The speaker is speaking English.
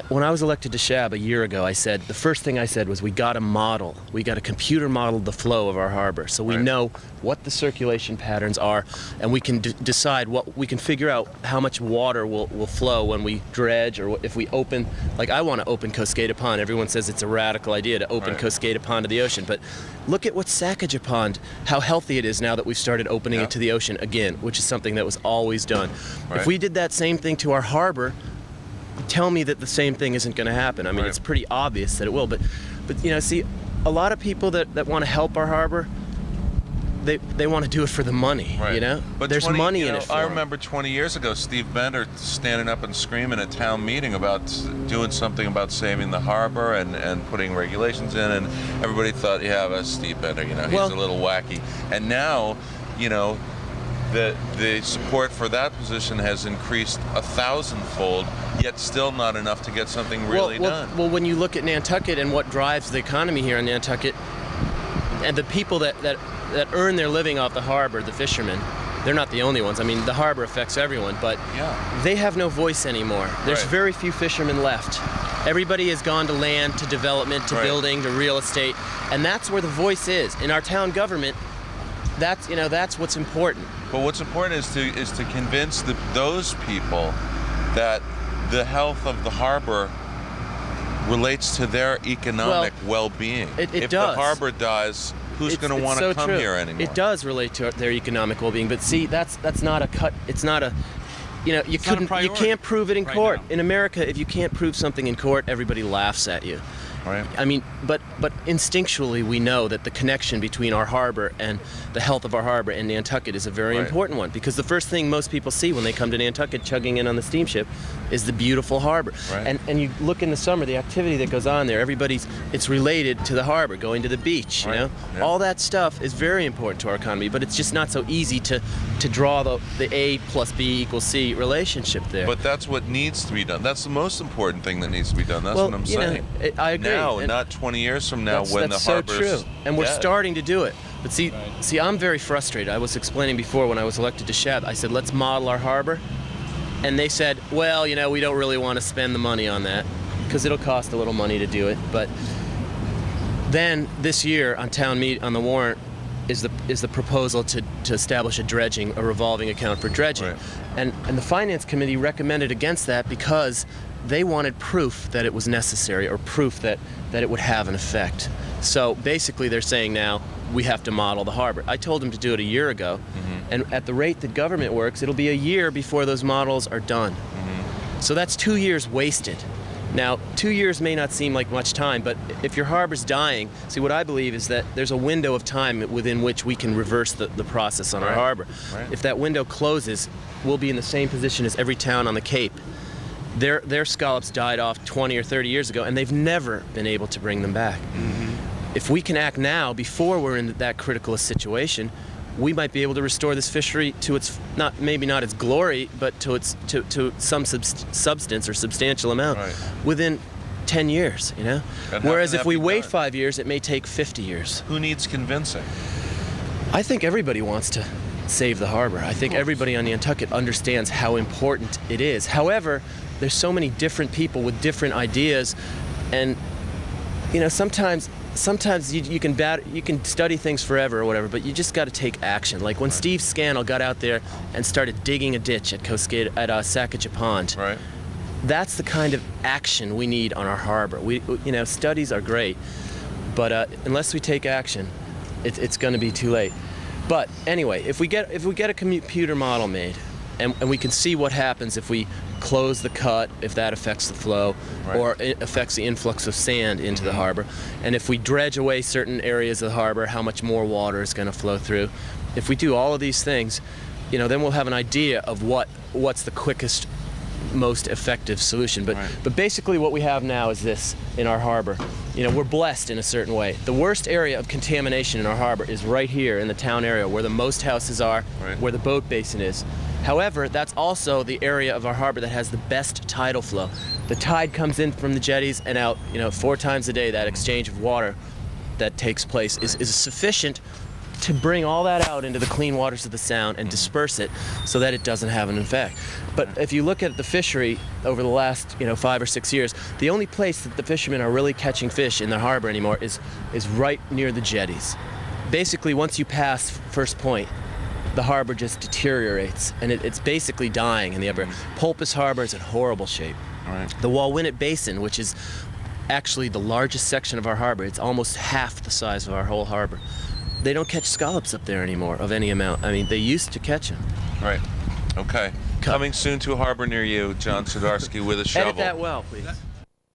When I was elected to SHAB a year ago, I said, the first thing I said was we got to computer model the flow of our harbor so we know what the circulation patterns are, and we can decide we can figure out how much water will flow when we dredge, or if we open. Like, I want to open Cosqueda Pond. Everyone says it's a radical idea to open Cosqueda Pond to the ocean, but look at what Sacajawea Pond, how healthy it is now that we've started opening it to the ocean again, which is something that was always done. If we did that same thing to our harbor, tell me that the same thing isn't going to happen. I mean, it's pretty obvious that it will, but you know, see, a lot of people that want to help our harbor, they want to do it for the money, you know? But there's money in it for I remember 20 years ago, Steve Bender standing up and screaming at town meeting about doing something about saving the harbor and putting regulations in, and everybody thought, yeah, that's Steve Bender, you know, he's a little wacky. And now, you know, the support for that position has increased 1,000-fold, yet still not enough to get something really done. Well, when you look at Nantucket and what drives the economy here in Nantucket, and the people that earn their living off the harbor, the fishermen, they're not the only ones. I mean, the harbor affects everyone, but they have no voice anymore. There's very few fishermen left. Everybody has gone to land, to development, to building, to real estate, and that's where the voice is. In our town government, that's what's important. But what's important is to convince those people that the health of the harbor relates to their economic well-being. It if does. The harbor dies, who's going to want to come here anymore? It does relate to their economic well-being, but see, that's not a cut. It's not a, you know, you can't prove it in court. In America, if you can't prove something in court, everybody laughs at you. I mean, but instinctually we know that the connection between our harbor and the health of our harbor and Nantucket is a very important one, because the first thing most people see when they come to Nantucket chugging in on the steamship is the beautiful harbor. And you look in the summer, the activity that goes on there, it's related to the harbor, going to the beach, you know? All that stuff is very important to our economy, but it's just not so easy to draw the A plus B equals C relationship there. But that's what needs to be done. That's the most important thing that needs to be done. That's what I'm saying. I agree. Now, not 20 years from now, when the harbor's so true. And we're starting to do it. But see, I'm very frustrated. I was explaining before when I was elected to SHAB, I said, let's model our harbor. And they said, well, you know, we don't really want to spend the money on that because it'll cost a little money to do it. But then this year on on the warrant is the proposal to establish a revolving account for dredging. And the Finance Committee recommended against that because they wanted proof that it was necessary, or proof that it would have an effect. So basically they're saying now we have to model the harbor. I told them to do it a year ago, and at the rate that government works, it'll be a year before those models are done. So that's 2 years wasted. Now, 2 years may not seem like much time, but if your harbor's dying, see, what I believe is that there's a window of time within which we can reverse the process on our harbor. If that window closes, we'll be in the same position as every town on the Cape. Their scallops died off 20 or 30 years ago, and they've never been able to bring them back. If we can act now, before we're in that critical situation, we might be able to restore this fishery to its, maybe not its glory, but to some substance or substantial amount within 10 years, you know? Whereas if we wait 5 years, it may take 50 years. Who needs convincing? I think everybody wants to save the harbor. I think everybody on Nantucket understands how important it is. However, there's so many different people with different ideas, and you know, sometimes you can study things forever or whatever, but you just got to take action. Like when Steve Scannell got out there and started digging a ditch at Sacajawea Pond. That's the kind of action we need on our harbor. You know, studies are great, but unless we take action, it's going to be too late. But anyway, if we get a computer model made, and we can see what happens if we close the cut, if that affects the flow, or it affects the influx of sand into the harbor, and if we dredge away certain areas of the harbor, how much more water is going to flow through. If we do all of these things, you know, then we'll have an idea of what's the quickest, most effective solution. But basically what we have now is this in our harbor. You know, we're blessed in a certain way. The worst area of contamination in our harbor is right here in the town area, where the most houses are, where the boat basin is. However, that's also the area of our harbor that has the best tidal flow. The tide comes in from the jetties and out, you know, 4 times a day. That exchange of water that takes place is sufficient to bring all that out into the clean waters of the Sound and disperse it so that it doesn't have an effect. But if you look at the fishery over the last 5 or 6 years, the only place that the fishermen are really catching fish in their harbor anymore is right near the jetties. Basically, once you pass First Point, the harbor just deteriorates, and it's basically dying in the upper. Pulpus Harbor is in horrible shape. Right. The Wawinit Basin, which is actually the largest section of our harbor, it's almost half the size of our whole harbor. They don't catch scallops up there anymore of any amount. I mean, they used to catch them. Right. Okay. Coming soon to a harbor near you, John Sidarski with a shovel. Edit that well, please.